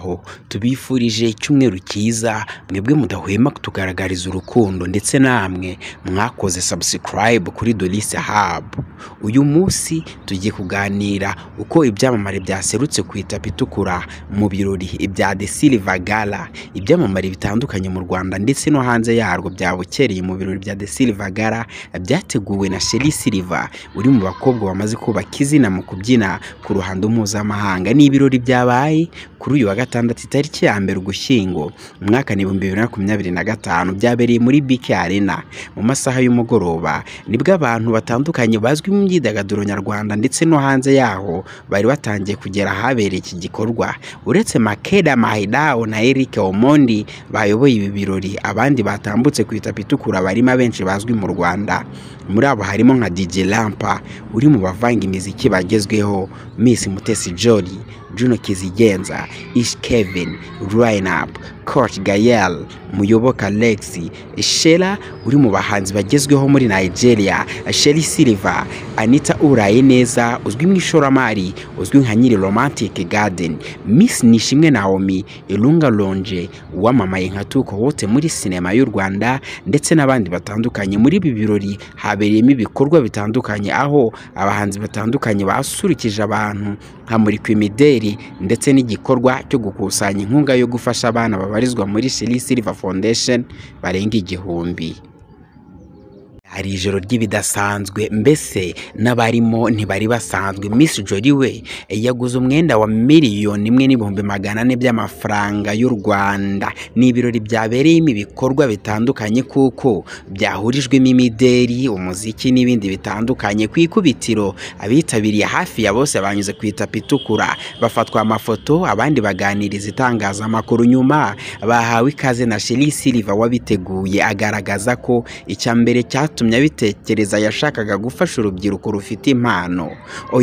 muraho tubifurije icyumweru cyiza mwebwe mudahwema kutugaragariza urukundo ndetse namwe mwakoze subscribe kuri Dolise Hub. Uyu munsi tugiye kuganira uko ibyamamare byaserutse ku itapi itukura mu birori ibya The Silver Gala. Ibyamamare bitandukanye mu Rwanda ndetse no hanze yarwo byabukereye mu birori bya The Silver Gala byateguwe na Shelly Silver, uri mu bakobwa bamaze kubaka izina mu kubyina ku ruhando mpuzamahanga. Ni ibirori byabaye kuri uyu wa gatandatu itariki ya mbere Ugushyingo umwaka 2025, byabereye muri BK Arena mu masaha y'umugoroba. Nibwo abantu batandukanye bazwi mu myidagaduro nyarwanda ndetse no hanze yaho bari batangiye kugera ahabereye iki gikorwa. Uretse Makeda Mahidao na Eric Omondi bayoboye ibi birori, abandi batambutse ku itapi itukura barimo abenshi bazwi mu Rwanda. Muri abo harimo nka DJ Lampa uri mu bavanga imiziki bagezweho, Miss Mutesi Jolly, Juno Kizigenza, Ish Kevin, Ryan Up, Coach Gael, Muyoboka Lexi, Sheila uri mu bahanzi bagezweho muri Nigeria, Shelly Silver, Anita Urayineza uzwi mu ishoramari uzwi nka Nyiri Romantic Garden, Miss Nishimwe Naomi, Ilunga Lonje wamamaye nka Tuko wote muri sinema y'u Rwanda ndetse n'abandi batandukanye. Muri ibi birori habereyemo ibikorwa bitandukanye aho abahanzi batandukanye basurikije abantu nka Murikwa Imideli ndetse n'igikorwa cyo gukusanya inkunga yo gufasha abana babarizwa muri Shelly Silver Foundation barenga 1000. Hari ijoro ry'ibidasanzwe, mbese n'abarimo ntibari basanzwe. Miss Jolly we yaguze umwenda wa $1,400,000 by'amafaranga y'u Rwanda. Ni ibirori byabereyemo ibikorwa bitandukanye kuko byahurijwemo imideli, umuziki n'ibindi bitandukanye. Ku ikubitiro abitabiriye hafi ya bose banyuze ku itapi itukura bafatwa amafoto, abandi baganiriza itangazamakuru. Nyuma bahawe ikaze na Shelly Silver wabiteguye, agaragaza ko icyambere cyatumye abitekereza yashakaga gufasha urubyiruko rufite impano,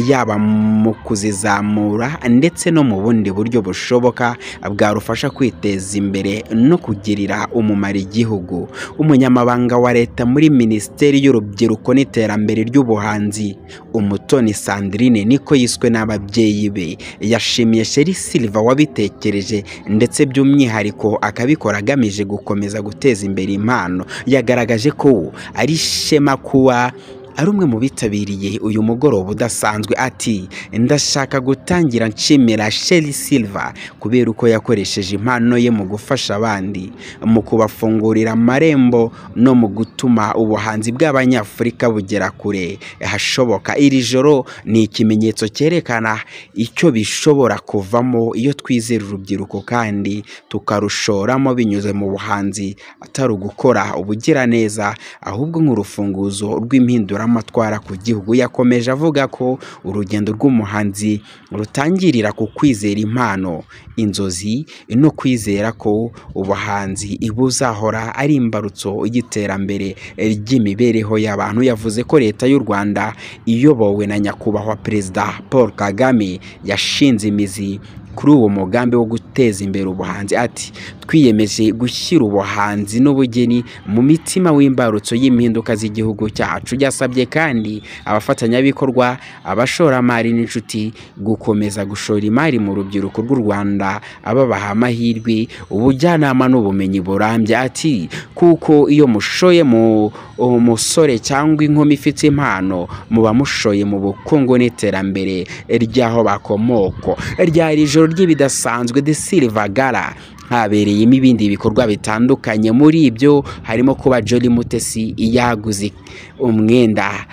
yaba mu kuzizamura ndetse no mu bundi buryo bushoboka bwarufasha kwiteza imbere no kugirira umumaro igihugu. Umunyamabanga wa leta muri Minisiteri y'Urubyiruko n'Iterambere ry'Ubuhanzi, Umutoni Sandrine niko yiswe n'ababyeyi be, yashimiye Shelly Silver wabitekereje ndetse by'umwihariko akabikora agamije gukomeza guteza imbere impano. Yagaragaje ko ari shema kuba ari umwe mu bitabiriye uyu mugoroba udasanzwe. Ati ndashaka gutangira nshimira Shelly Silver kubera uko yakoresheje impano ye mu gufasha abandi, mu kubafungurira amarembo no mu gutuma ubuhanzi bw'Abanyafurika bugera kure hashoboka. Iri joro ni ikimenyetso cyerekana icyo bishobora kuvamo iyo twizera urubyiruko kandi tukarushoramo binyuze mu buhanzi, atari ugukora ubugiraneza ahubwo nk'urufunguzo rw'impindura amatwara ku gihugu. Yakomeje avuga ko urugendo rw'umuhanzi rutangirira ku kwizera impano, inzozi no kwizera ko ubuhanzi buzahora ari imbarutso y'iterambere ry'imibereho y'abantu. Yavuze ko leta y'u Rwanda iyobowe na nyakubahwa Perezida Paul Kagame yashinze imizi kuri uwo mugambi wo guteza imbere ubuhanzi. Ati twiyemeje gushyira ubuhanzi n'ubugeni mu mitima w'imbarutso y'impinduka z'igihugu cyacu. Yasabye kandi abafatanyabikorwa, abashoramari n'inshuti gukomeza gushora imari mu rubyiruko rw'u Rwanda, ababaha amahirwe, ubujyanama n'ubumenyi burambye. Ati kuko iyo mushoye mu umusore cyangwa inkumi ifite impano muba mushoye mu bukungu n'iterambere ry'aho bakomoko. Ryari ijoro ry'ibidasanzwe The Silver Gala, habereyemo ibindi bikorwa bitandukanye. Muri ibyo harimo kuba Jolly Mutesi yaguze umwenda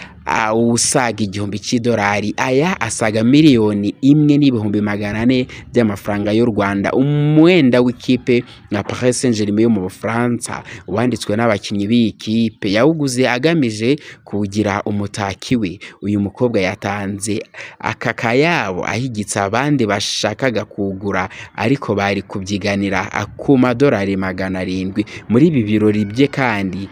usaga $1,000, aya asaga $1,400,000 by'amafaranga y'u Rwanda. Umwenda w'ikipe nka Paris Saint-Germain yo mu Bufaransa wanditswe n'abakinnyi b'iyi kipe, yawuguze agamije kugira umutaki we. Uyu mukobwa yatanze akakayabo ahigitse abandi bashakaga kugura ariko bari kubyiganira ku $700. Muri ibi birori bye kandi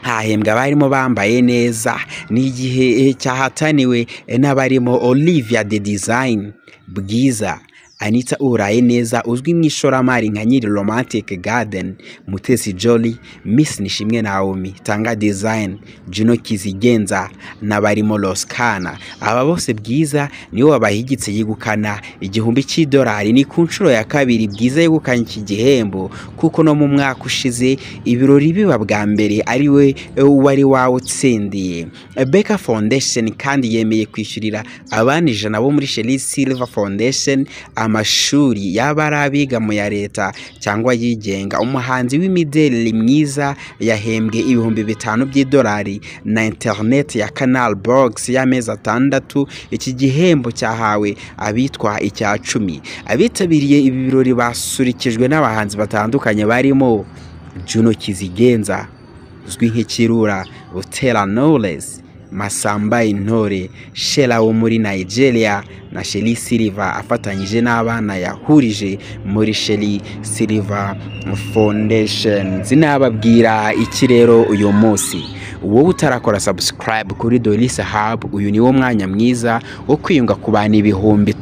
hahembwa abarimo bambaye neza. Ni igihe cyahataniwe n'abarimo Olivia the Design, Bwiza, Anita Urayeneza uzwi mu ishoramari nka nyiri Romantic Garden, Mutesi Jolly, Miss Nishimwe Naomi, Tanga Design, Juno Kizigenza na barimo Loskana. Aba bose Bwiza niwe wabahigitse yegukana $1,000. Ni ku nshuro ya kabiri Bwiza yegukanye iki gihembo, kuko no mu mwaka ushize ibirori biba bwa mbere ari we wari wawutsindiye. Beka Foundation kandi yemeye kwishyurira abana 100 bo muri Sheli Silver Foundation amashuri yaba ari abiga mu ya leta cyangwa yigenga. Umuhanzi w'imideli mwiza yahembwe $5,000 na internet ya Canal Box y'amezi 6. Iki gihembo cyahawe abitwa icya 10. Abitabiriye ibi birori basurikijwe n'abahanzi batandukanye barimo Juno Kizigenza uzwi nk'Ikirura, Butera Knowless, Masamba Intore, Shela wo muri Nigeria na Sheli Silver afatanyije n'abana yahurije muri Sheli Silver Foundation. Zinababwira iki rero uyu munsi? Wowe utarakora subscribe kuri Dolise Hub, uyu niwo mwanya mwiza wo kwiyunga ku bana 1000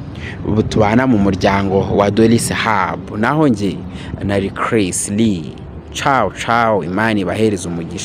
tubana mu muryango wa Dolise Hub. Naho nge nari Chris Lee. Ciao ciao, Imana ibahereze umugisha.